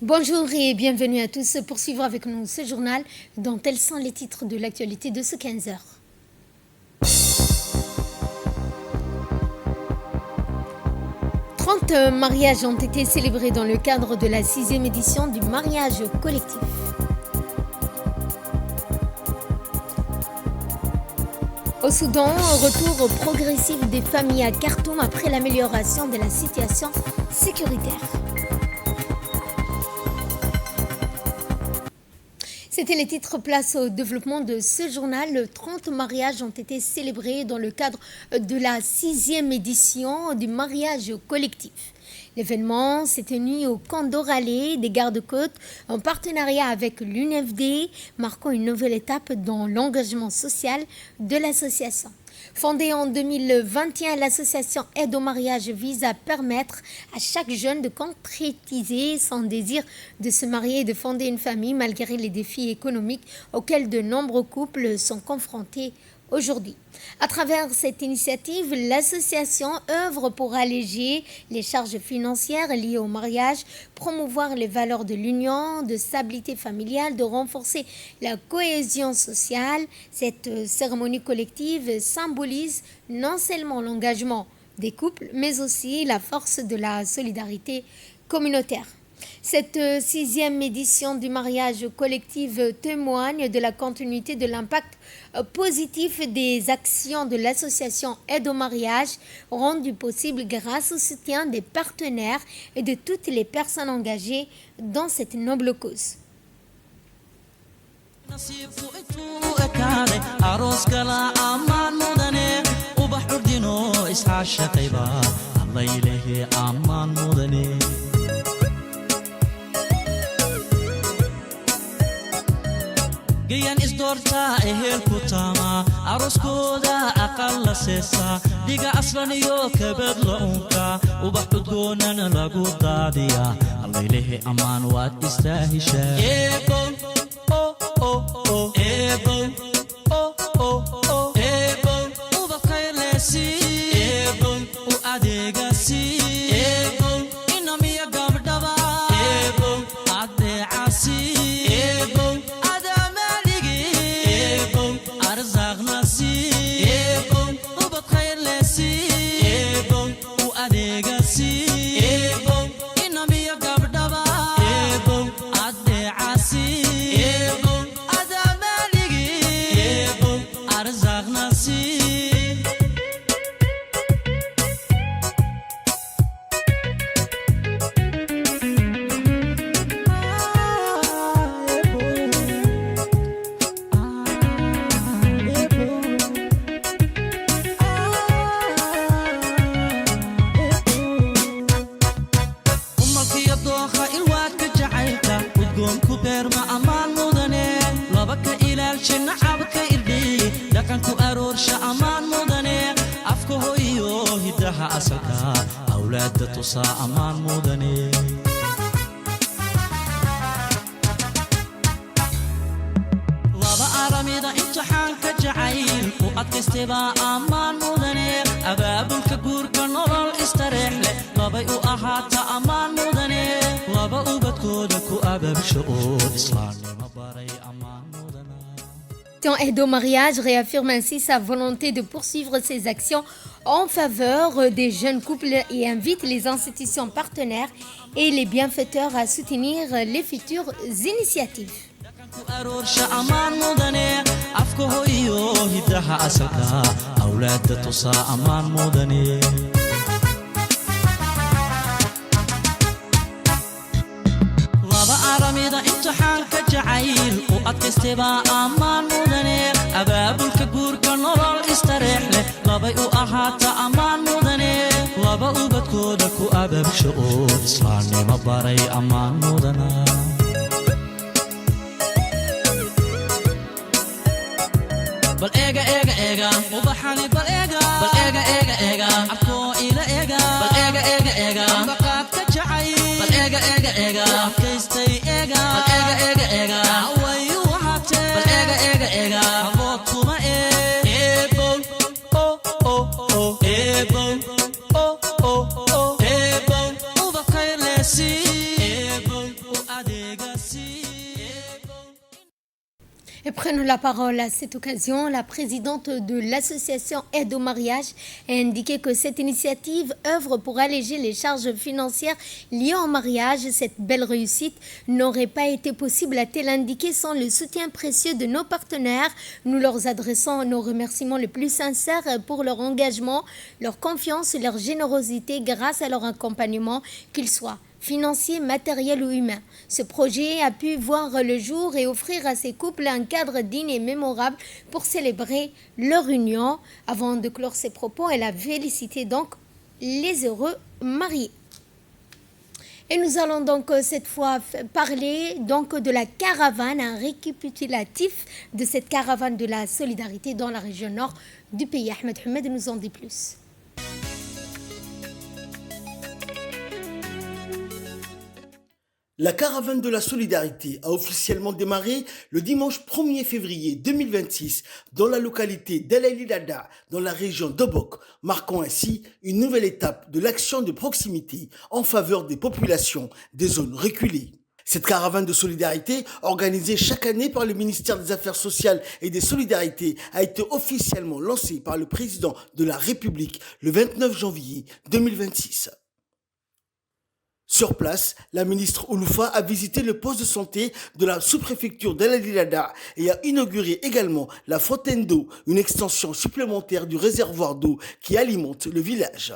Bonjour et bienvenue à tous pour suivre avec nous ce journal dont tels sont les titres de l'actualité de ce 15 heures. 30 mariages ont été célébrés dans le cadre de la 6e édition du mariage collectif. Au Soudan, retour progressif des familles à Khartoum après l'amélioration de la situation sécuritaire. C'était les titres. Place au développement de ce journal. 30 mariages ont été célébrés dans le cadre de la 6e édition du mariage collectif. L'événement s'est tenu au camp d'Oralé des gardes-côtes en partenariat avec l'UNFD, marquant une nouvelle étape dans l'engagement social de l'association. Fondée en 2021, l'association Aide au mariage vise à permettre à chaque jeune de concrétiser son désir de se marier et de fonder une famille malgré les défis économiques auxquels de nombreux couples sont confrontés aujourd'hui. À travers cette initiative, l'association œuvre pour alléger les charges financières liées au mariage, promouvoir les valeurs de l'union, de stabilité familiale, de renforcer la cohésion sociale. Cette cérémonie collective symbolise non seulement l'engagement des couples, mais aussi la force de la solidarité communautaire. Cette 6e édition du mariage collectif témoigne de la continuité de l'impact positif des actions de l'association Aide au mariage, rendu possible grâce au soutien des partenaires et de toutes les personnes engagées dans cette noble cause. جيان إصدارتا إهل كتاما عروسكودا أقل سيسا ديغا أصلا يو كبد لأونكا وبحدونا نلاقو داديا الله إليه أمان وات إستاهشا إيبون أو أو أو إيبون أو أو أو إيبون وبخير لسي إيبون وأديغا سي إيبون إنامي يقام دبا إيبون أدي عسي إيبون أولاد تصا أمان مدني لابا أرميدا امتحان كجعيل وأتكستبا أمان مدني أباب الكبور كنور استريح لابا أهاتا أمان مدني لابا أبتكودك وأباب شؤون إسلامي مباري أمان مدني. Aide au mariage réaffirme ainsi sa volonté de poursuivre ses actions en faveur des jeunes couples et invite les institutions partenaires et les bienfaiteurs à soutenir les futures initiatives. أرميدا امتحان كجعيل وأتكستبا أمان مدني أباب الكبور كنور استريح لابا أهاتا أمان مدني لابا أبتكودك وأباب شؤون إسلامي مباري أمان مدنا بل إيغا وبحاني بل إيغا عبكو إلى إيغا بل إيغا بقات كجعيل بل إيغا كيستي إيغا بل إيغا عوي وحاتي بل إيغا عبوكما إيبون أو أو أو إيبون أو أو أو إيبون وبخير لسي إيبون Et prenons la parole à cette occasion. La présidente de l'association Aide au mariage a indiqué que cette initiative œuvre pour alléger les charges financières liées au mariage. Cette belle réussite n'aurait pas été possible, a-t-elle indiqué, sans le soutien précieux de nos partenaires. Nous leur adressons nos remerciements les plus sincères pour leur engagement, leur confiance et leur générosité grâce à leur accompagnement, qu'ils soient financier, matériel ou humain. Ce projet a pu voir le jour et offrir à ces couples un cadre digne et mémorable pour célébrer leur union. Avant de clore ses propos, elle a félicité donc les heureux mariés. Et nous allons donc cette fois parler donc de la caravane, un récapitulatif de cette caravane de la solidarité dans la région nord du pays. Ahmed Hamed nous en dit plus. La caravane de la solidarité a officiellement démarré le dimanche 1er février 2026 dans la localité d'El Elilada, dans la région d'Obok, marquant ainsi une nouvelle étape de l'action de proximité en faveur des populations des zones reculées. Cette caravane de solidarité, organisée chaque année par le ministère des Affaires sociales et des Solidarités, a été officiellement lancée par le président de la République le 29 janvier 2026. Sur place, la ministre Ouloufa a visité le poste de santé de la sous-préfecture d'El Elilada et a inauguré également la fontaine d'eau, une extension supplémentaire du réservoir d'eau qui alimente le village.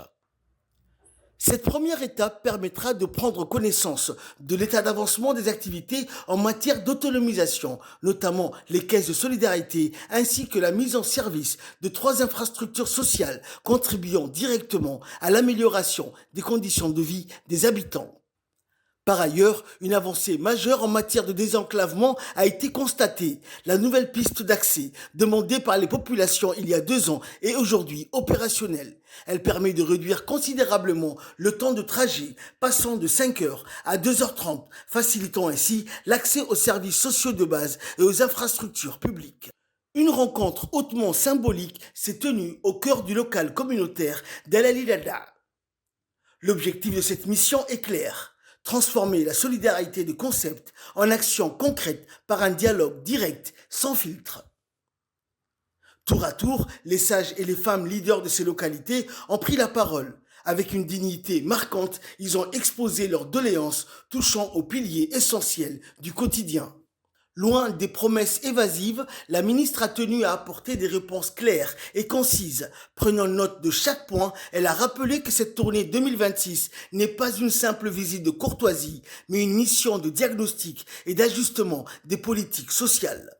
Cette première étape permettra de prendre connaissance de l'état d'avancement des activités en matière d'autonomisation, notamment les caisses de solidarité, ainsi que la mise en service de 3 infrastructures sociales contribuant directement à l'amélioration des conditions de vie des habitants. Par ailleurs, une avancée majeure en matière de désenclavement a été constatée. La nouvelle piste d'accès, demandée par les populations il y a 2 ans, est aujourd'hui opérationnelle. Elle permet de réduire considérablement le temps de trajet, passant de 5 heures à 2h30, facilitant ainsi l'accès aux services sociaux de base et aux infrastructures publiques. Une rencontre hautement symbolique s'est tenue au cœur du local communautaire d'El Elilada. L'objectif de cette mission est clair: transformer la solidarité de concept en action concrète par un dialogue direct, sans filtre. Tour à tour, les sages et les femmes leaders de ces localités ont pris la parole. Avec une dignité marquante, ils ont exposé leurs doléances touchant aux piliers essentiels du quotidien. Loin des promesses évasives, la ministre a tenu à apporter des réponses claires et concises. Prenant note de chaque point, elle a rappelé que cette tournée 2026 n'est pas une simple visite de courtoisie, mais une mission de diagnostic et d'ajustement des politiques sociales.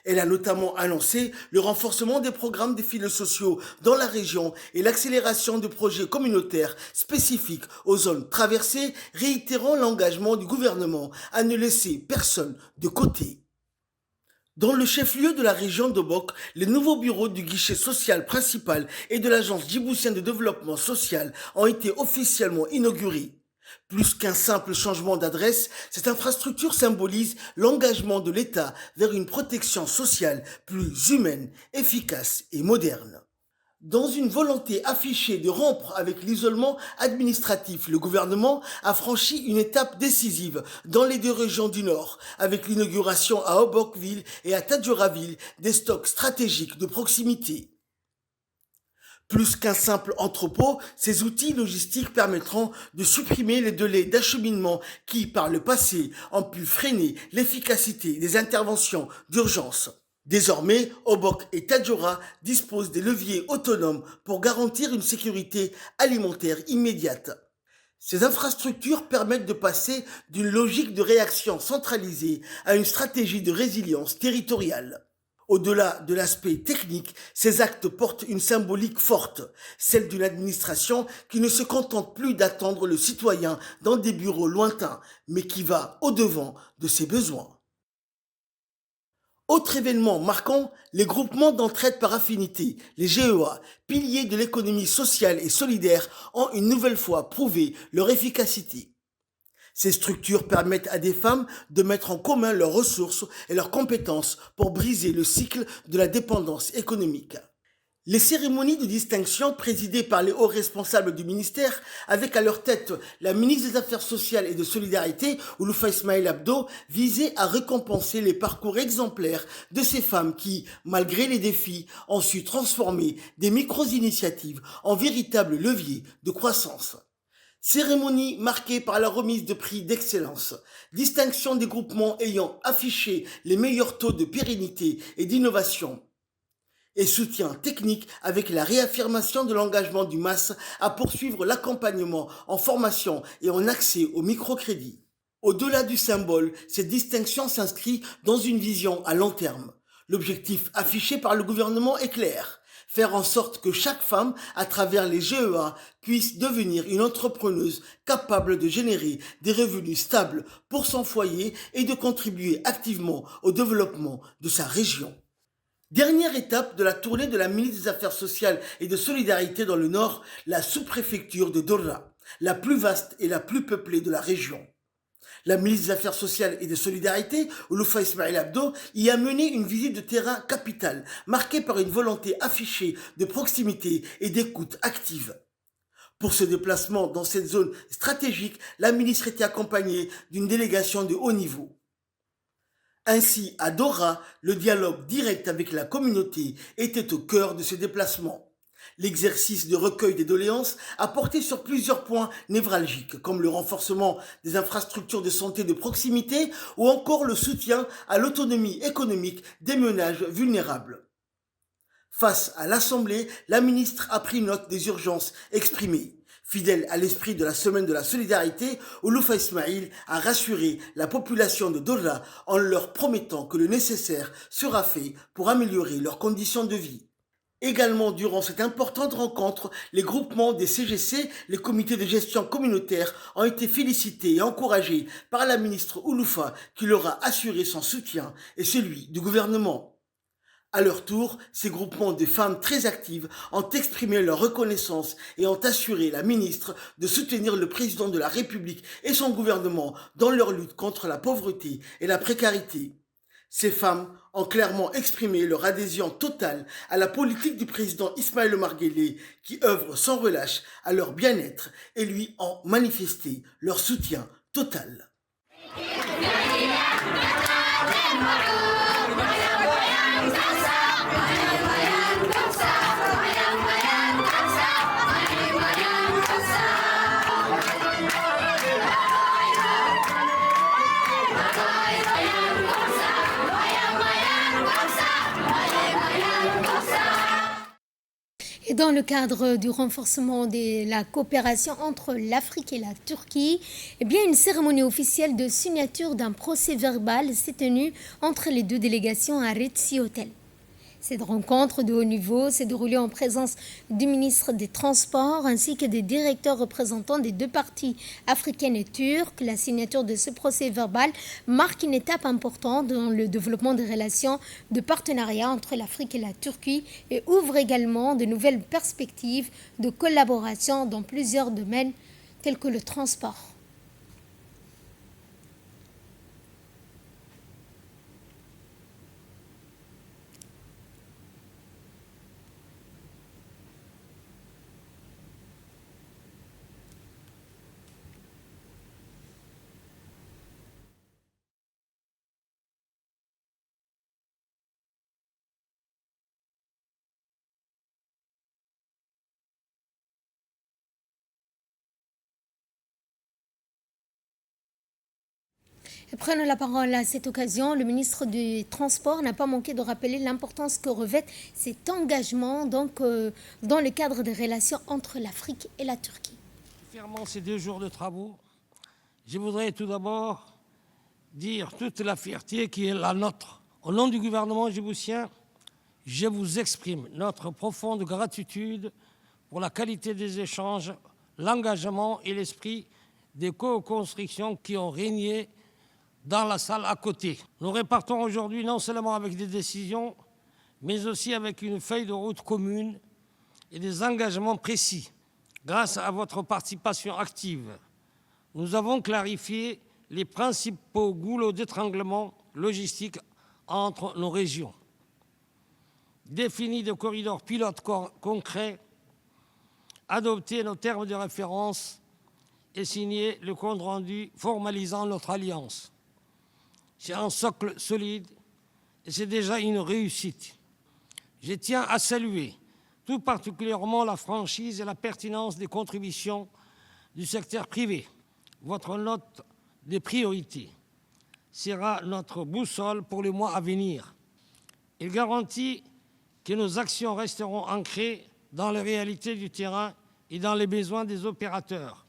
Elle a notamment annoncé le renforcement des programmes des filets sociaux dans la région et l'accélération de projets communautaires spécifiques aux zones traversées, réitérant l'engagement du gouvernement à ne laisser personne de côté. Dans le chef-lieu de la région d'Obok, les nouveaux bureaux du guichet social principal et de l'agence djiboutienne de développement social ont été officiellement inaugurés. Plus qu'un simple changement d'adresse, cette infrastructure symbolise l'engagement de l'État vers une protection sociale plus humaine, efficace et moderne. Dans une volonté affichée de rompre avec l'isolement administratif, le gouvernement a franchi une étape décisive dans les 2 régions du Nord, avec l'inauguration à Obokville et à Tadjoraville des stocks stratégiques de proximité. Plus qu'un simple entrepôt, ces outils logistiques permettront de supprimer les délais d'acheminement qui, par le passé, ont pu freiner l'efficacité des interventions d'urgence. Désormais, Obok et Tadjoura disposent des leviers autonomes pour garantir une sécurité alimentaire immédiate. Ces infrastructures permettent de passer d'une logique de réaction centralisée à une stratégie de résilience territoriale. Au-delà de l'aspect technique, ces actes portent une symbolique forte, celle d'une administration qui ne se contente plus d'attendre le citoyen dans des bureaux lointains, mais qui va au-devant de ses besoins. Autre événement marquant, les groupements d'entraide par affinité, les GEA, piliers de l'économie sociale et solidaire, ont une nouvelle fois prouvé leur efficacité. Ces structures permettent à des femmes de mettre en commun leurs ressources et leurs compétences pour briser le cycle de la dépendance économique. Les cérémonies de distinction présidées par les hauts responsables du ministère, avec à leur tête la ministre des Affaires sociales et de Solidarité, Ouloufa Ismail Abdo, visaient à récompenser les parcours exemplaires de ces femmes qui, malgré les défis, ont su transformer des micro-initiatives en véritables leviers de croissance. Cérémonie marquée par la remise de prix d'excellence, distinction des groupements ayant affiché les meilleurs taux de pérennité et d'innovation, et soutien technique avec la réaffirmation de l'engagement du MAS à poursuivre l'accompagnement en formation et en accès au microcrédit. Au-delà du symbole, cette distinction s'inscrit dans une vision à long terme. L'objectif affiché par le gouvernement est clair: faire en sorte que chaque femme, à travers les GEA, puisse devenir une entrepreneuse capable de générer des revenus stables pour son foyer et de contribuer activement au développement de sa région. Dernière étape de la tournée de la ministre des Affaires sociales et de Solidarité dans le Nord, la sous-préfecture de Dorra, la plus vaste et la plus peuplée de la région. La ministre des Affaires sociales et de Solidarité, Ouloufa Ismail Abdo, y a mené une visite de terrain capitale, marquée par une volonté affichée de proximité et d'écoute active. Pour ce déplacement dans cette zone stratégique, la ministre était accompagnée d'une délégation de haut niveau. Ainsi, à Dorra, le dialogue direct avec la communauté était au cœur de ce déplacement. L'exercice de recueil des doléances a porté sur plusieurs points névralgiques, comme le renforcement des infrastructures de santé de proximité ou encore le soutien à l'autonomie économique des ménages vulnérables. Face à l'Assemblée, la ministre a pris note des urgences exprimées. Fidèle à l'esprit de la semaine de la solidarité, Ouloufa Ismail a rassuré la population de Dorra en leur promettant que le nécessaire sera fait pour améliorer leurs conditions de vie. Également, durant cette importante rencontre, les groupements des CGC, les comités de gestion communautaire, ont été félicités et encouragés par la ministre Ouloufa qui leur a assuré son soutien et celui du gouvernement. À leur tour, ces groupements de femmes très actives ont exprimé leur reconnaissance et ont assuré la ministre de soutenir le président de la République et son gouvernement dans leur lutte contre la pauvreté et la précarité. Ces femmes ont clairement exprimé leur adhésion totale à la politique du président Ismaël Omar Guelleh qui œuvre sans relâche à leur bien-être et lui ont manifesté leur soutien total. Et dans le cadre du renforcement de la coopération entre l'Afrique et la Turquie, eh bien, une cérémonie officielle de signature d'un procès-verbal s'est tenue entre les deux délégations à Retsi Hotel. Cette rencontre de haut niveau s'est déroulée en présence du ministre des Transports ainsi que des directeurs représentants des deux parties africaines et turques. La signature de ce procès-verbal marque une étape importante dans le développement des relations de partenariat entre l'Afrique et la Turquie et ouvre également de nouvelles perspectives de collaboration dans plusieurs domaines tels que le transport. Prenant la parole à cette occasion, le ministre des Transports n'a pas manqué de rappeler l'importance que revêt cet engagement dans le cadre des relations entre l'Afrique et la Turquie. Fermant ces 2 jours de travaux, je voudrais tout d'abord dire toute la fierté qui est la nôtre. Au nom du gouvernement djiboutien, je vous exprime notre profonde gratitude pour la qualité des échanges, l'engagement et l'esprit de co-construction qui ont régné dans la salle à côté. Nous repartons aujourd'hui non seulement avec des décisions, mais aussi avec une feuille de route commune et des engagements précis. Grâce à votre participation active, nous avons clarifié les principaux goulots d'étranglement logistique entre nos régions. défini des corridors pilotes concrets, adopté nos termes de référence et signé le compte rendu formalisant notre alliance. C'est un socle solide et c'est déjà une réussite. Je tiens à saluer tout particulièrement la franchise et la pertinence des contributions du secteur privé. Votre note des priorités sera notre boussole pour les mois à venir. Il garantit que nos actions resteront ancrées dans les réalités du terrain et dans les besoins des opérateurs.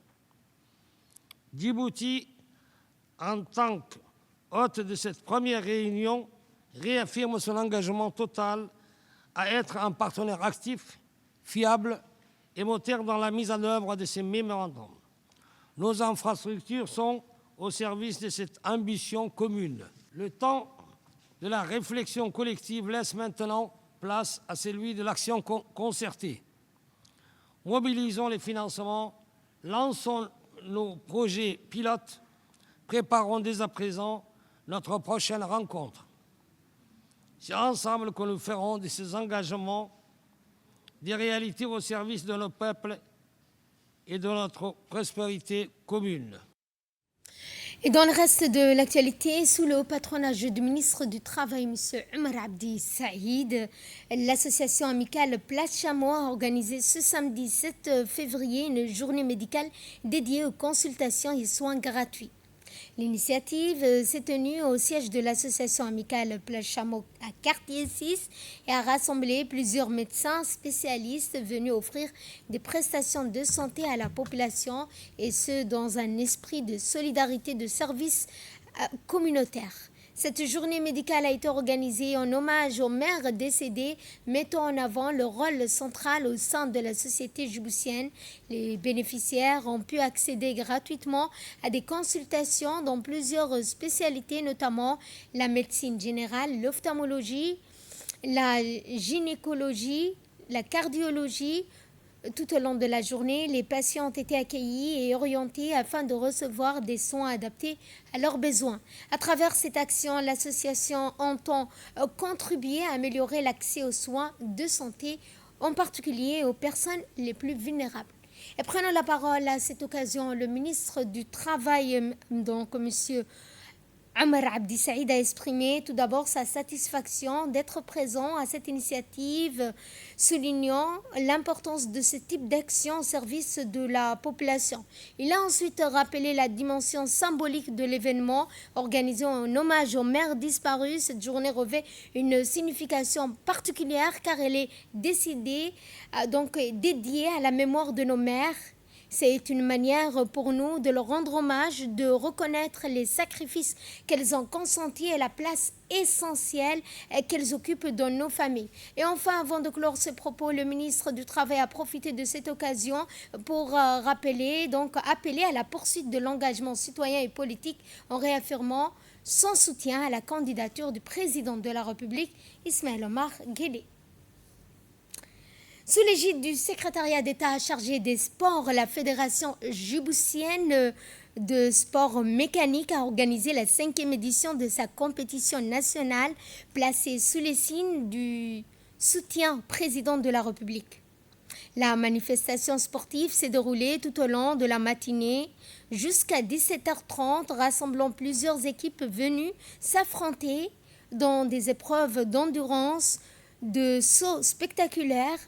Djibouti, en tant qu'hôte de cette première réunion, réaffirme son engagement total à être un partenaire actif, fiable et moteur dans la mise en œuvre de ces mémorandums. Nos infrastructures sont au service de cette ambition commune. Le temps de la réflexion collective laisse maintenant place à celui de l'action concertée. Mobilisons les financements, lançons nos projets pilotes, préparons dès à présent notre prochaine rencontre. C'est ensemble que nous ferons de ces engagements des réalités au service de nos peuples et de notre prospérité commune. Et dans le reste de l'actualité, sous le haut patronage du ministre du Travail, M. Omar Abdi Saïd, l'association amicale Place Chameau a organisé ce samedi 7 février une journée médicale dédiée aux consultations et soins gratuits. L'initiative s'est tenue au siège de l'association amicale Place Chameau à Quartier 6 et a rassemblé plusieurs médecins spécialistes venus offrir des prestations de santé à la population et ce dans un esprit de solidarité de service communautaire. Cette journée médicale a été organisée en hommage aux mères décédées, mettant en avant le rôle central au sein de la société djiboutienne. Les bénéficiaires ont pu accéder gratuitement à des consultations dans plusieurs spécialités, notamment la médecine générale, l'ophtalmologie, la gynécologie, la cardiologie. Tout au long de la journée, les patients ont été accueillis et orientés afin de recevoir des soins adaptés à leurs besoins. À travers cette action, l'association entend contribuer à améliorer l'accès aux soins de santé, en particulier aux personnes les plus vulnérables. Et prenons la parole à cette occasion, le ministre du Travail, donc M. Omar Abdi Saïd, a exprimé tout d'abord sa satisfaction d'être présent à cette initiative, soulignant l'importance de ce type d'action au service de la population. Il a ensuite rappelé la dimension symbolique de l'événement organisé en hommage aux mères disparues. Cette journée revêt une signification particulière car elle est dédiée à la mémoire de nos mères. C'est une manière pour nous de leur rendre hommage, de reconnaître les sacrifices qu'elles ont consentis et la place essentielle qu'elles occupent dans nos familles. Et enfin, avant de clore ce propos, le ministre du Travail a profité de cette occasion pour appeler à la poursuite de l'engagement citoyen et politique en réaffirmant son soutien à la candidature du président de la République, Ismaël Omar Guelleh. Sous l'égide du secrétariat d'État chargé des sports, la Fédération djiboutienne de sport mécanique a organisé la 5e édition de sa compétition nationale placée sous les signes du soutien au président de la République. La manifestation sportive s'est déroulée tout au long de la matinée jusqu'à 17h30, rassemblant plusieurs équipes venues s'affronter dans des épreuves d'endurance, de sauts spectaculaires,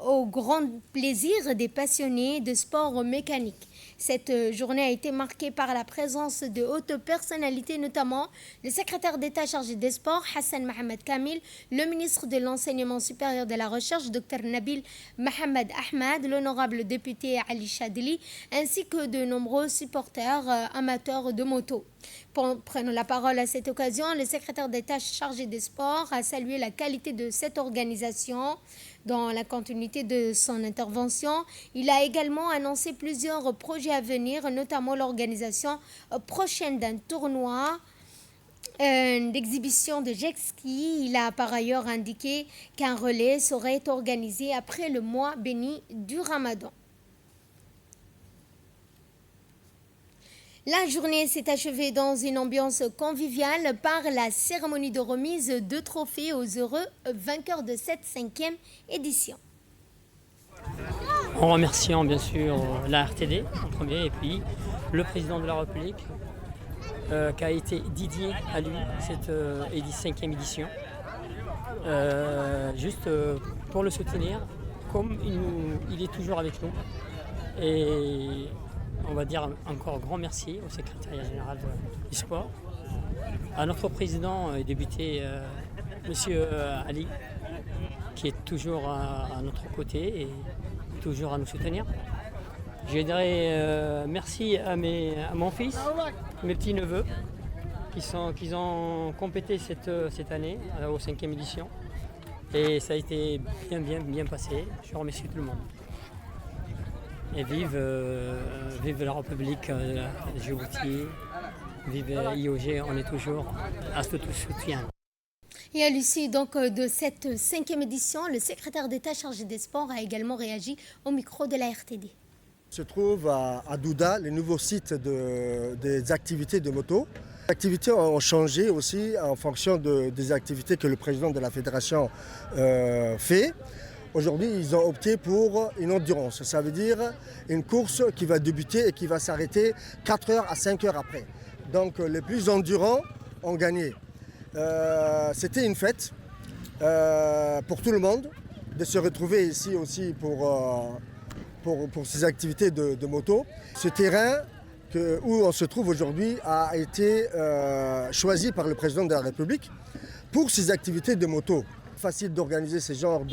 au grand plaisir des passionnés de sport mécanique. Cette journée a été marquée par la présence de hautes personnalités, notamment le secrétaire d'État chargé des sports, Hassan Mohamed Kamil, le ministre de l'Enseignement supérieur et de la Recherche, Dr Nabil Mohamed Ahmed, l'honorable député Ali Chadli, ainsi que de nombreux supporters amateurs de moto. Prenons la parole à cette occasion. Le secrétaire d'État chargé des sports a salué la qualité de cette organisation. Dans la continuité de son intervention, il a également annoncé plusieurs projets à venir, notamment l'organisation prochaine d'un tournoi d'exhibition de jet ski. Il a par ailleurs indiqué qu'un relais serait organisé après le mois béni du Ramadan. La journée s'est achevée dans une ambiance conviviale par la cérémonie de remise de trophées aux heureux vainqueurs de cette 5e édition. En remerciant bien sûr la RTD en premier et puis le président de la République qui a été dédié à lui cette 5e édition. Juste pour le soutenir comme il est toujours avec nous. Et on va dire encore grand merci au secrétariat général du sport, à notre président et député Monsieur Ali, qui est toujours à notre côté et toujours à nous soutenir. Je dirais merci à mon fils, mes petits-neveux, qui ont complété cette année aux 5e édition. Et ça a été bien passé. Je remercie tout le monde. Et vive la République de Djibouti, vive IOG, on est toujours à tout soutien. Et à l'issue donc de cette 5e édition, le secrétaire d'État chargé des sports a également réagi au micro de la RTD. Se trouve à Douda, le nouveau site des activités de moto. Les activités ont changé aussi en fonction des activités que le président de la fédération fait. Aujourd'hui, ils ont opté pour une endurance. Ça veut dire une course qui va débuter et qui va s'arrêter 4 heures à 5 heures après. Donc les plus endurants ont gagné. C'était une fête pour tout le monde de se retrouver ici aussi pour ces activités de moto. Ce terrain où on se trouve aujourd'hui a été choisi par le président de la République pour ces activités de moto. Facile d'organiser ce genre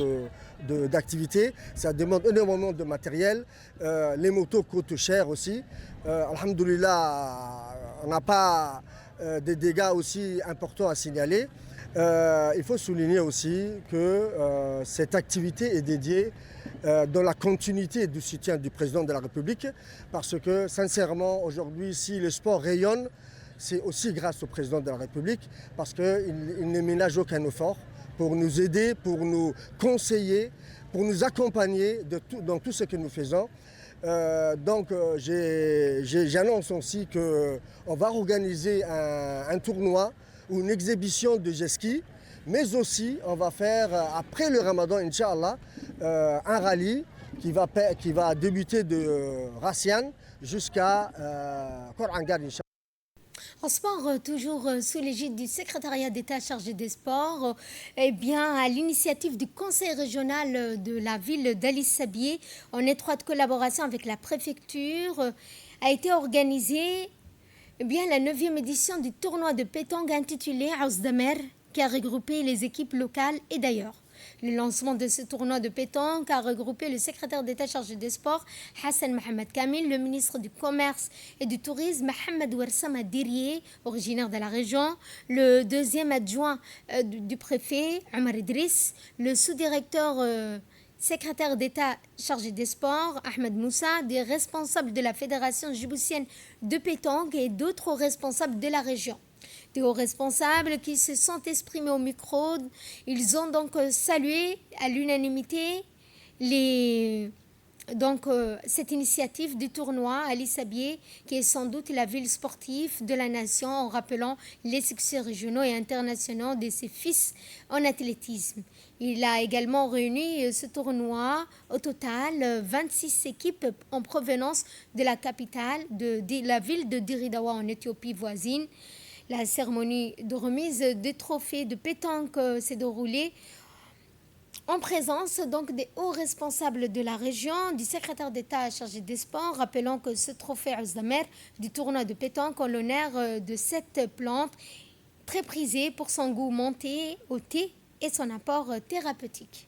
d'activités, ça demande énormément de matériel, les motos coûtent cher aussi. Alhamdoulilah, on n'a pas des dégâts aussi importants à signaler. Il faut souligner aussi que cette activité est dédiée dans la continuité du soutien du président de la République, parce que sincèrement aujourd'hui si le sport rayonne, c'est aussi grâce au président de la République, parce qu'il ne ménage aucun effort pour nous aider, pour nous conseiller, pour nous accompagner dans tout ce que nous faisons. Donc j'annonce aussi qu'on va organiser un tournoi ou une exhibition de jet ski, mais aussi on va faire après le Ramadan, Inch'Allah, un rallye qui va débuter de Rassian jusqu'à Korangar, Inch'Allah. En sport, toujours sous l'égide du secrétariat d'État chargé des sports, eh bien, à l'initiative du conseil régional de la ville d'Ali Sabieh, en étroite collaboration avec la préfecture, a été organisée la 9e édition du tournoi de pétanque intitulé Ouzdamer, qui a regroupé les équipes locales et d'ailleurs. Le lancement de ce tournoi de pétanque a regroupé le secrétaire d'État chargé des sports, Hassan Mohamed Kamil, le ministre du Commerce et du Tourisme, Mohamed Ouarsama Dirié, originaire de la région, le 2e adjoint du préfet, Omar Idriss, le sous-directeur secrétaire d'État chargé des sports, Ahmed Moussa, des responsables de la Fédération djiboutienne de pétanque et d'autres responsables de la région. Des hauts responsables qui se sont exprimés au micro, ils ont donc salué à l'unanimité cette initiative du tournoi Ali Sabieh, qui est sans doute la ville sportive de la nation, en rappelant les succès régionaux et internationaux de ses fils en athlétisme. Il a également réuni ce tournoi, au total 26 équipes en provenance de la capitale, de la ville de Diridawa en Éthiopie voisine. La cérémonie de remise des trophées de pétanque s'est déroulée en présence donc des hauts responsables de la région, du secrétaire d'État chargé des sports, rappelant que ce trophée Ouzdamer du tournoi de pétanque en l'honneur de cette plante très prisée pour son goût monté au thé et son apport thérapeutique.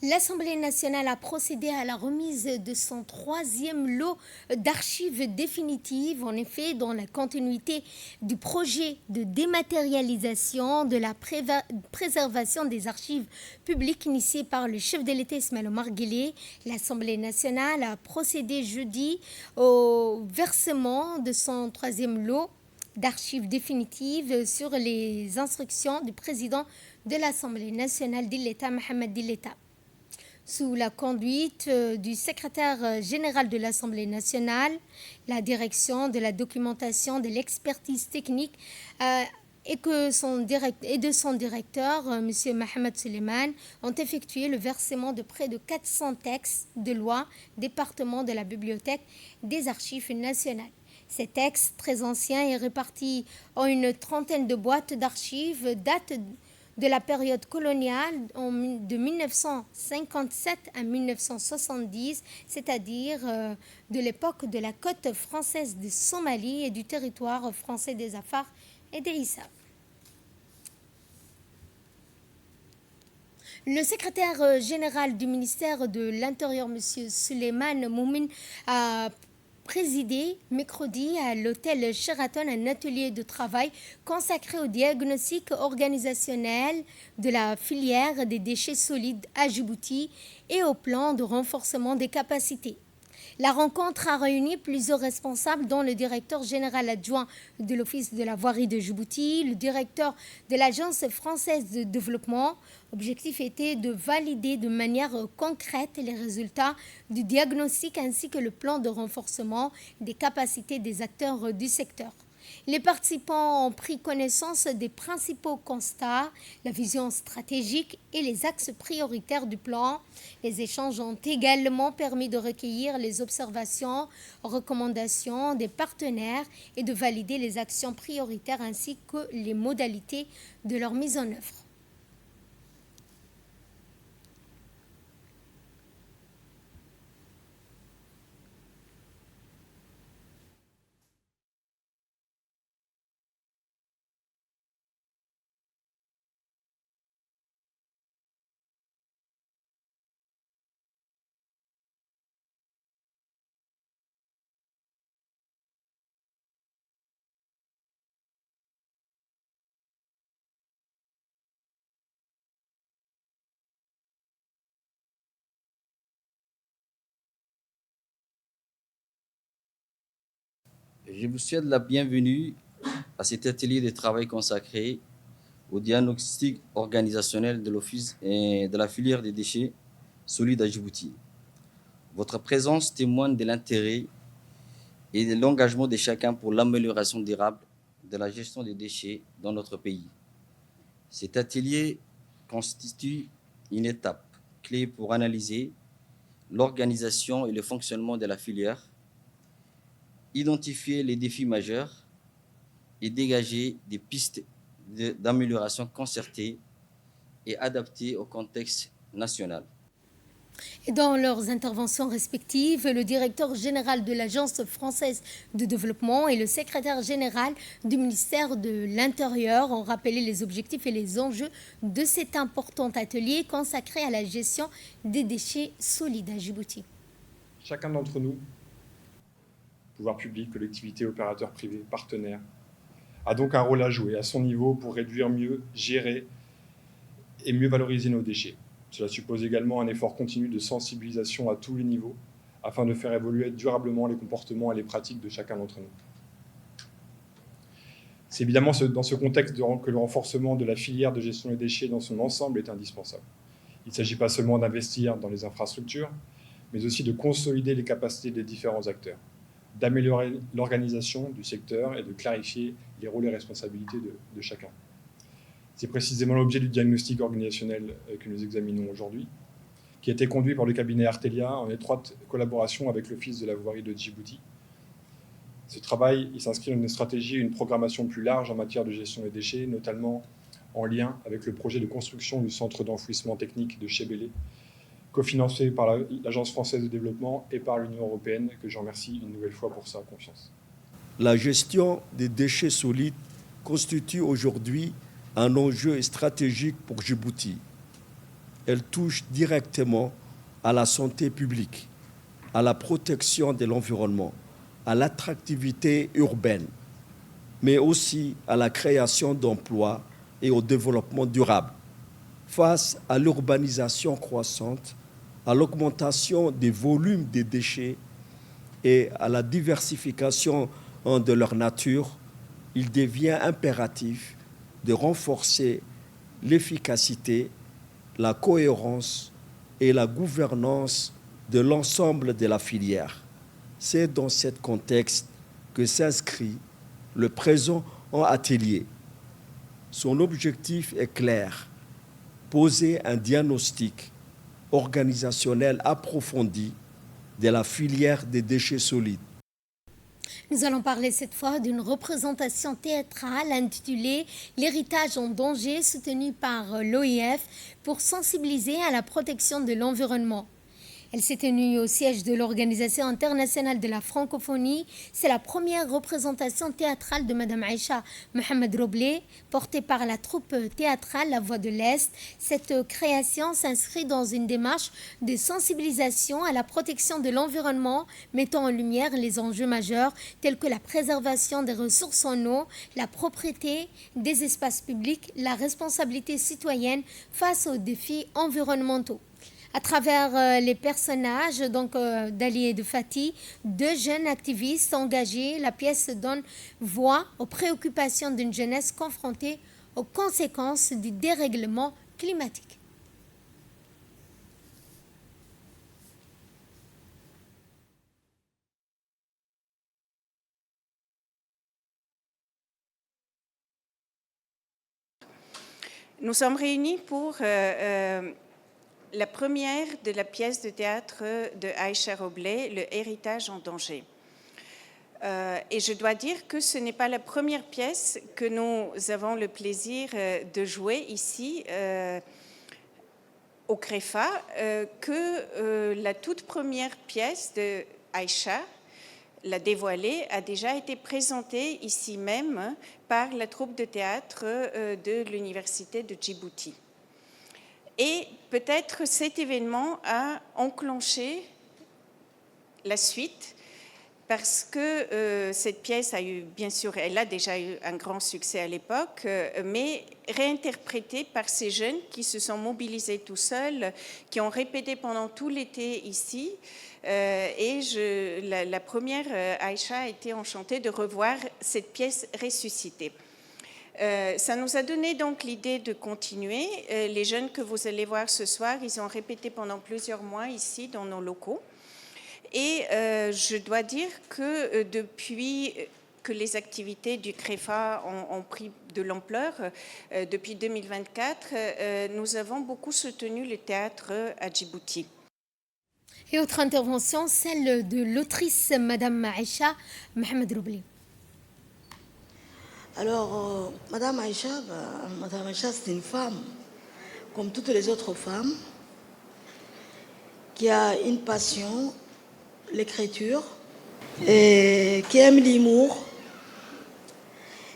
L'Assemblée nationale a procédé à la remise de son troisième lot d'archives définitives. En effet, dans la continuité du projet de dématérialisation de la préservation des archives publiques initié par le chef de l'État Ismaël Omar Guelleh, l'Assemblée nationale a procédé jeudi au versement de son troisième lot d'archives définitives sur les instructions du président de l'Assemblée nationale d'Illeta, Mohamed Dilleta. Sous la conduite du secrétaire général de l'Assemblée nationale, la direction de la documentation de l'expertise technique et de son directeur, M. Mohamed Suleiman, ont effectué le versement de près de 400 textes de loi département de la bibliothèque des archives nationales. Ces textes très anciens et répartis en une trentaine de boîtes d'archives datent de la période coloniale de 1957 à 1970, c'est-à-dire de l'époque de la côte française de Somalie et du territoire français des Afar et des Issa. Le secrétaire général du ministère de l'Intérieur, M. Suleiman Moumin, a présidé mercredi à l'hôtel Sheraton un atelier de travail consacré au diagnostic organisationnel de la filière des déchets solides à Djibouti et au plan de renforcement des capacités. La rencontre a réuni plusieurs responsables, dont le directeur général adjoint de l'Office de la voirie de Djibouti, le directeur de l'Agence française de développement. L'objectif était de valider de manière concrète les résultats du diagnostic ainsi que le plan de renforcement des capacités des acteurs du secteur. Les participants ont pris connaissance des principaux constats, la vision stratégique et les axes prioritaires du plan. Les échanges ont également permis de recueillir les observations, recommandations des partenaires et de valider les actions prioritaires ainsi que les modalités de leur mise en œuvre. Je vous souhaite la bienvenue à cet atelier de travail consacré au diagnostic organisationnel de l'Office et de la filière des déchets solides à Djibouti. Votre présence témoigne de l'intérêt et de l'engagement de chacun pour l'amélioration durable de la gestion des déchets dans notre pays. Cet atelier constitue une étape clé pour analyser l'organisation et le fonctionnement de la filière, identifier les défis majeurs et dégager des pistes d'amélioration concertées et adaptées au contexte national. Et dans leurs interventions respectives, le directeur général de l'Agence française de développement et le secrétaire général du ministère de l'Intérieur ont rappelé les objectifs et les enjeux de cet important atelier consacré à la gestion des déchets solides à Djibouti. Chacun d'entre nous, pouvoir public, collectivités, opérateurs privés, partenaires, a donc un rôle à jouer à son niveau pour réduire mieux, gérer et mieux valoriser nos déchets. Cela suppose également un effort continu de sensibilisation à tous les niveaux afin de faire évoluer durablement les comportements et les pratiques de chacun d'entre nous. C'est évidemment dans ce contexte que le renforcement de la filière de gestion des déchets dans son ensemble est indispensable. Il ne s'agit pas seulement d'investir dans les infrastructures, mais aussi de consolider les capacités des différents acteurs, d'améliorer l'organisation du secteur et de clarifier les rôles et responsabilités de chacun. C'est précisément l'objet du diagnostic organisationnel que nous examinons aujourd'hui, qui a été conduit par le cabinet Artelia en étroite collaboration avec l'Office de la voirie de Djibouti. Ce travail s'inscrit dans une stratégie et une programmation plus large en matière de gestion des déchets, notamment en lien avec le projet de construction du centre d'enfouissement technique de Chebele, cofinancé par l'Agence française de développement et par l'Union européenne, que je remercie une nouvelle fois pour sa confiance. La gestion des déchets solides constitue aujourd'hui un enjeu stratégique pour Djibouti. elle touche directement à la santé publique, à la protection de l'environnement, à l'attractivité urbaine, mais aussi à la création d'emplois et au développement durable. Face à l'urbanisation croissante, à l'augmentation des volumes des déchets et à la diversification de leur nature, il devient impératif de renforcer l'efficacité, la cohérence et la gouvernance de l'ensemble de la filière. C'est dans ce contexte que s'inscrit le présent atelier. Son objectif est clair, poser un diagnostic organisationnel approfondi de la filière des déchets solides. Nous allons parler cette fois d'une représentation théâtrale intitulée « L'héritage en danger » soutenue par l'OIF pour sensibiliser à la protection de l'environnement. Elle s'est tenue au siège de l'Organisation internationale de la francophonie. C'est la première représentation théâtrale de Madame Aïcha Mohamed Roblé, portée par la troupe théâtrale La Voix de l'Est. Cette création s'inscrit dans une démarche de sensibilisation à la protection de l'environnement, mettant en lumière les enjeux majeurs tels que la préservation des ressources en eau, la propreté des espaces publics, la responsabilité citoyenne face aux défis environnementaux. À travers les personnages d'Ali et de Fatih, deux jeunes activistes engagés, la pièce donne voix aux préoccupations d'une jeunesse confrontée aux conséquences du dérèglement climatique. Nous sommes réunis pour la première de la pièce de théâtre de Aïcha Roblé, Le héritage en danger. Et je dois dire que ce n'est pas la première pièce que nous avons le plaisir de jouer ici au CREFA, que la toute première pièce de Aïcha, La dévoilée, a déjà été présentée ici même par la troupe de théâtre de l'Université de Djibouti. Et peut-être cet événement a enclenché la suite parce que cette pièce a eu, bien sûr, elle a déjà eu un grand succès à l'époque, mais réinterprétée par ces jeunes qui se sont mobilisés tout seuls, qui ont répété pendant tout l'été ici. Et la première, Aïcha, a été enchantée de revoir cette pièce ressuscitée. Ça nous a donné donc l'idée de continuer. Les jeunes que vous allez voir ce soir, ils ont répété pendant plusieurs mois ici dans nos locaux. Et je dois dire que depuis que les activités du CREFA ont pris de l'ampleur, depuis 2024, nous avons beaucoup soutenu le théâtre à Djibouti. Et autre intervention, celle de l'autrice Madame Aïcha Mohamed Roblé. Alors, Madame Aïcha, c'est une femme, comme toutes les autres femmes, qui a une passion, l'écriture, et qui aime l'humour,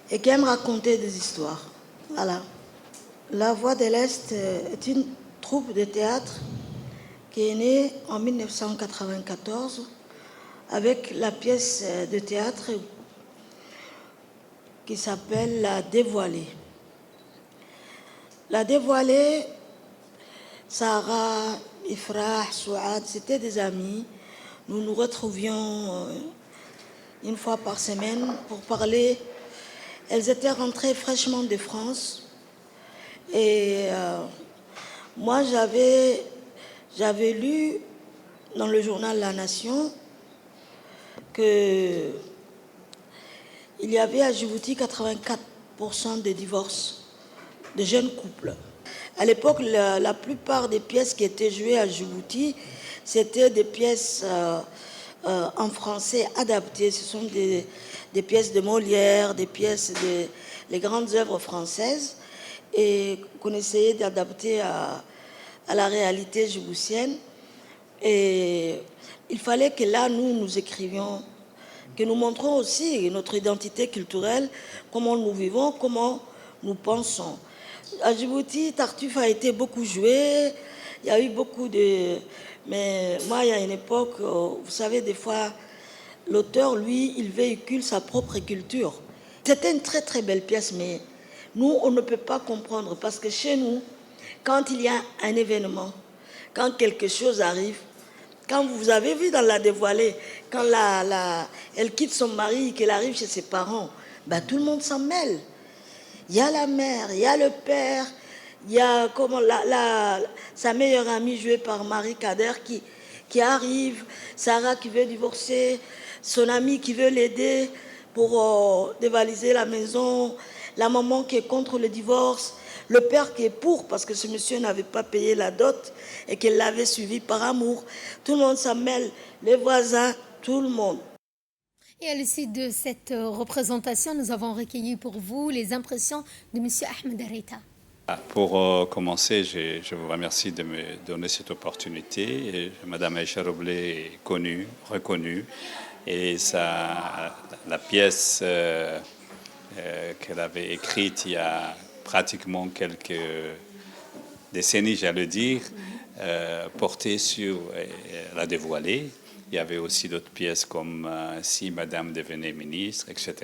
et qui aime raconter des histoires. Voilà. La Voix de l'Est est une troupe de théâtre qui est née en 1994 avec la pièce de théâtre qui s'appelle La Dévoilée. La Dévoilée, Sarah, Ifrah, Souad, c'était des amis. Nous nous retrouvions une fois par semaine pour parler. Elles étaient rentrées fraîchement de France. Et moi, j'avais lu dans le journal La Nation que il y avait à Djibouti 84% de divorces de jeunes couples. À l'époque, la plupart des pièces qui étaient jouées à Djibouti, c'était des pièces en français adaptées. Ce sont des pièces de Molière, des pièces les grandes œuvres françaises, et qu'on essayait d'adapter à la réalité djiboutienne. Et il fallait que là, nous écrivions, que nous montrons aussi notre identité culturelle, comment nous vivons, comment nous pensons. À Djibouti, Tartuffe a été beaucoup joué, Il y a eu beaucoup de... Mais moi, il y a une époque, vous savez, des fois, l'auteur, lui, il véhicule sa propre culture. C'était une très très belle pièce, mais nous, on ne peut pas comprendre parce que chez nous, quand il y a un événement, quand quelque chose arrive, quand vous avez vu dans La Dévoilée, quand elle quitte son mari, qu'elle arrive chez ses parents, ben, tout le monde s'en mêle. Il y a la mère, il y a le père, il y a sa meilleure amie jouée par Marie Kader qui arrive, Sarah qui veut divorcer, son ami qui veut l'aider pour dévaliser la maison, la maman qui est contre le divorce, le père qui est pour parce que ce monsieur n'avait pas payé la dot et qu'elle l'avait suivi par amour. Tout le monde s'en mêle, les voisins, tout le monde. Et à l'issue de cette représentation, nous avons recueilli pour vous les impressions de M. Ahmed Areta. Pour commencer, je vous remercie de me donner cette opportunité. Et Madame Aïcha Roblé est connue, reconnue, et la pièce qu'elle avait écrite il y a pratiquement quelques décennies, j'allais dire, portait sur La Dévoilée. Il y avait aussi d'autres pièces comme Si Madame devenait ministre, etc.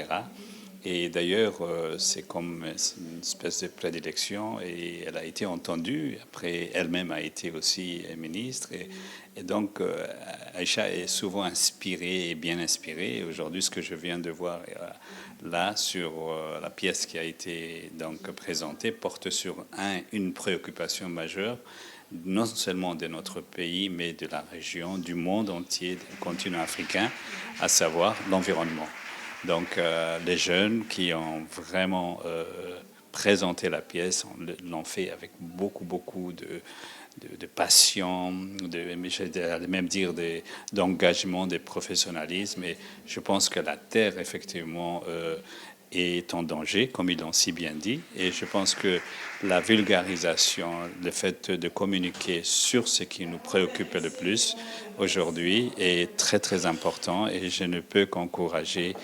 Et d'ailleurs, c'est comme une espèce de prédilection et elle a été entendue. Après, elle-même a été aussi ministre. Et donc, Aïcha est souvent inspirée et bien inspirée. Et aujourd'hui, ce que je viens de voir là sur la pièce qui a été donc présentée porte sur une préoccupation majeure, non seulement de notre pays, mais de la région, du monde entier, du continent africain, à savoir l'environnement. Donc, les jeunes qui ont vraiment présenté la pièce l'ont fait avec beaucoup de passion, j'allais même dire d'engagement, de professionnalisme. Et je pense que la Terre, effectivement, est en danger, comme ils l'ont si bien dit. Et je pense que la vulgarisation, le fait de communiquer sur ce qui nous préoccupe le plus aujourd'hui est très, très important. Et je ne peux qu'encourager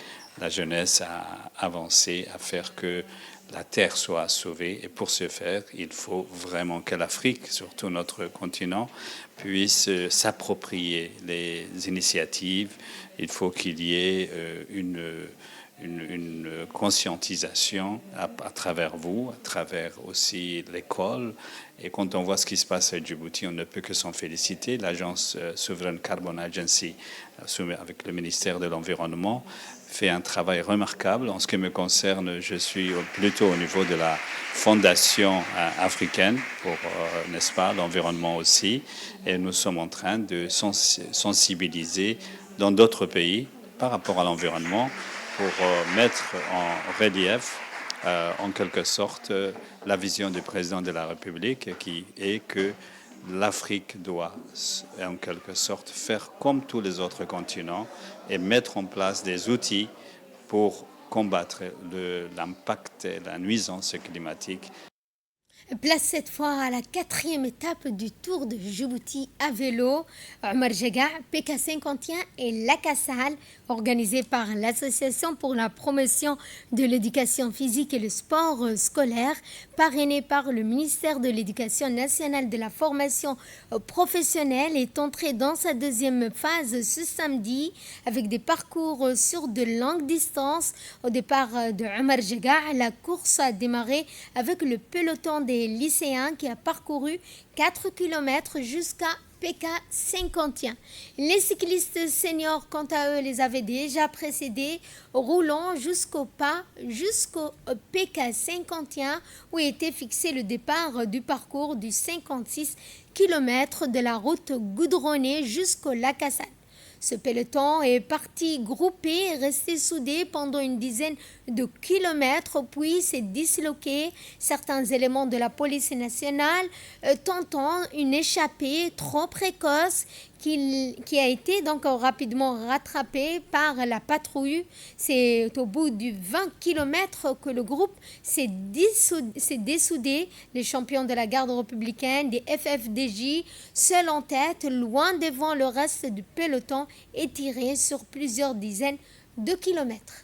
la jeunesse à avancer, à faire que la Terre soit sauvée. Et pour ce faire, il faut vraiment que l'Afrique, surtout notre continent, puisse s'approprier les initiatives. Il faut qu'il y ait une conscientisation à travers vous, à travers aussi l'école. Et quand on voit ce qui se passe à Djibouti, on ne peut que s'en féliciter. L'agence Sovereign Carbon Agency, avec le ministère de l'Environnement, fait un travail remarquable. En ce qui me concerne, je suis plutôt au niveau de la fondation africaine pour, n'est-ce pas, l'environnement aussi. Et nous sommes en train de sensibiliser dans d'autres pays par rapport à l'environnement pour mettre en relief, en quelque sorte, la vision du président de la République qui est que l'Afrique doit, en quelque sorte, faire comme tous les autres continents et mettre en place des outils pour combattre l'impact et la nuisance climatique. Place cette fois à la 4e étape du Tour de Djibouti à vélo. Omar Jaga, PK51 et l'ACASAL, organisé par l'Association pour la promotion de l'éducation physique et le sport scolaire, parrainé par le ministère de l'Éducation nationale de la formation professionnelle, est entré dans sa 2e phase ce samedi avec des parcours sur de longues distances. Au départ de Omar Jaga, la course a démarré avec le peloton des lycéens qui a parcouru 4 km jusqu'à PK51. Les cyclistes seniors, quant à eux, les avaient déjà précédés, roulant jusqu'au PK51 où était fixé le départ du parcours du 56 km de la route goudronnée jusqu'au lac Assad. Ce peloton est parti groupé et resté soudé pendant une dizaine de kilomètres, puis s'est disloqué. Certains éléments de la police nationale tentant une échappée trop précoce qui a été donc rapidement rattrapée par la patrouille. C'est au bout de 20 km que le groupe s'est dessoudé. Les champions de la garde républicaine, des FFDJ, seuls en tête, loin devant le reste du peloton, étiré sur plusieurs dizaines de kilomètres.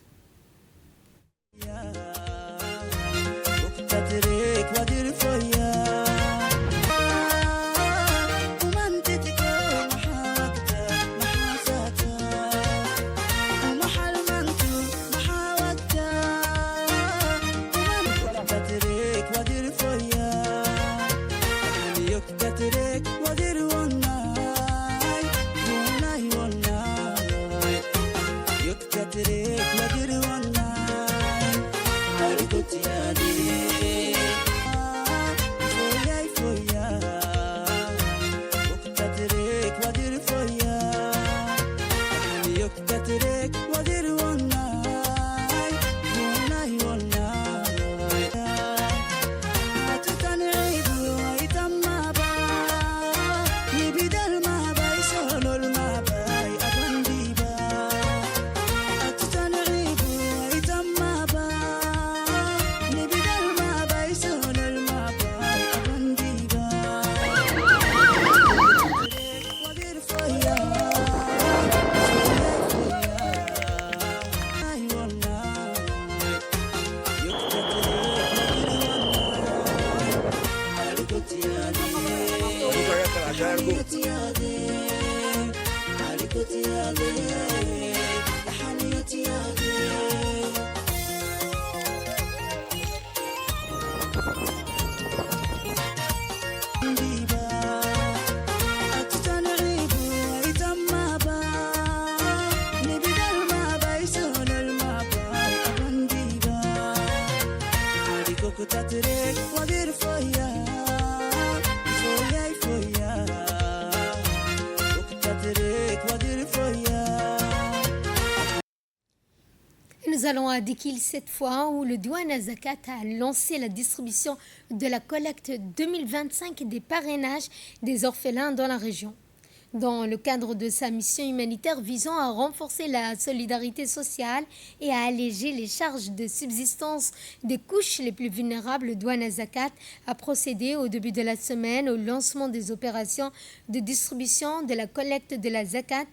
Nous allons à Dikil cette fois où le Douane Zakat a lancé la distribution de la collecte 2025 des parrainages des orphelins dans la région. Dans le cadre de sa mission humanitaire visant à renforcer la solidarité sociale et à alléger les charges de subsistance des couches les plus vulnérables, le Douane Zakat a procédé au début de la semaine au lancement des opérations de distribution de la collecte de la Zakat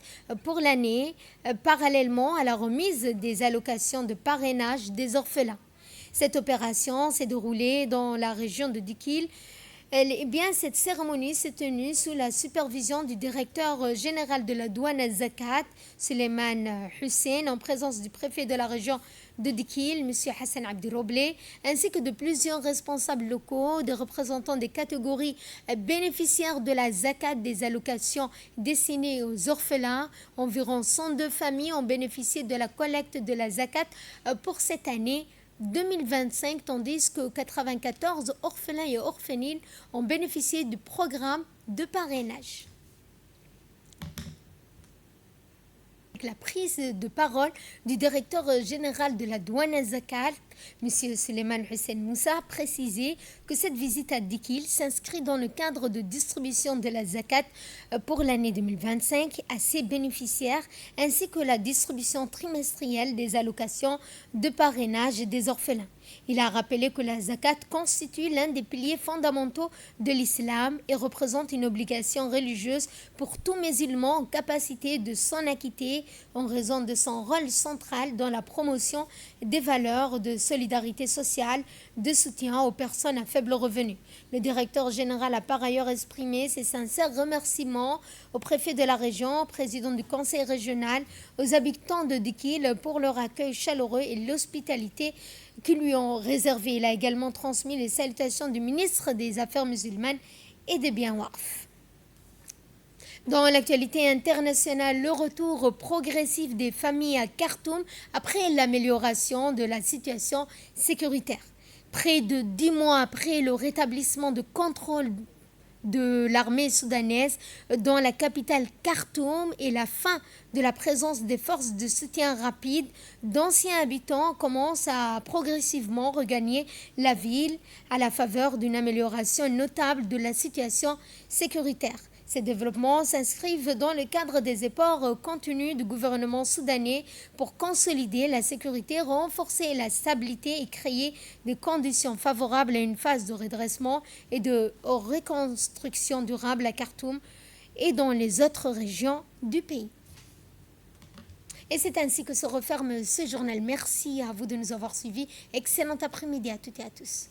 pour l'année, parallèlement à la remise des allocations de parrainage des orphelins. Cette opération s'est déroulée dans la région de Dikil. Cette cérémonie s'est tenue sous la supervision du directeur général de la douane Zakat, Suleiman Hussein, en présence du préfet de la région de Dikil, M. Hassan Abdiroblé, ainsi que de plusieurs responsables locaux, des représentants des catégories bénéficiaires de la Zakat des allocations destinées aux orphelins. Environ 102 familles ont bénéficié de la collecte de la Zakat pour cette année 2025, tandis que 94 orphelins et orphelines ont bénéficié du programme de parrainage. Avec la prise de parole du directeur général de la douane Zakat, M. Suleiman Hussein Moussa, a précisé que cette visite à Dikil s'inscrit dans le cadre de distribution de la Zakat pour l'année 2025 à ses bénéficiaires, ainsi que la distribution trimestrielle des allocations de parrainage des orphelins. Il a rappelé que la Zakat constitue l'un des piliers fondamentaux de l'islam et représente une obligation religieuse pour tout musulman en capacité de s'en acquitter en raison de son rôle central dans la promotion des valeurs de solidarité sociale, de soutien aux personnes à faible revenu. Le directeur général a par ailleurs exprimé ses sincères remerciements au préfet de la région, au président du conseil régional, aux habitants de Dikil pour leur accueil chaleureux et l'hospitalité qu'ils lui ont réservé. Il a également transmis les salutations du ministre des Affaires musulmanes et des biens Waqf. Dans l'actualité internationale, le retour progressif des familles à Khartoum après l'amélioration de la situation sécuritaire. Près de 10 mois après le rétablissement de contrôle de l'armée soudanaise dans la capitale Khartoum et la fin de la présence des forces de soutien rapide, d'anciens habitants commencent à progressivement regagner la ville à la faveur d'une amélioration notable de la situation sécuritaire. Ces développements s'inscrivent dans le cadre des efforts contenus du gouvernement soudanais pour consolider la sécurité, renforcer la stabilité et créer des conditions favorables à une phase de redressement et de reconstruction durable à Khartoum et dans les autres régions du pays. Et c'est ainsi que se referme ce journal. Merci à vous de nous avoir suivis. Excellent après-midi à toutes et à tous.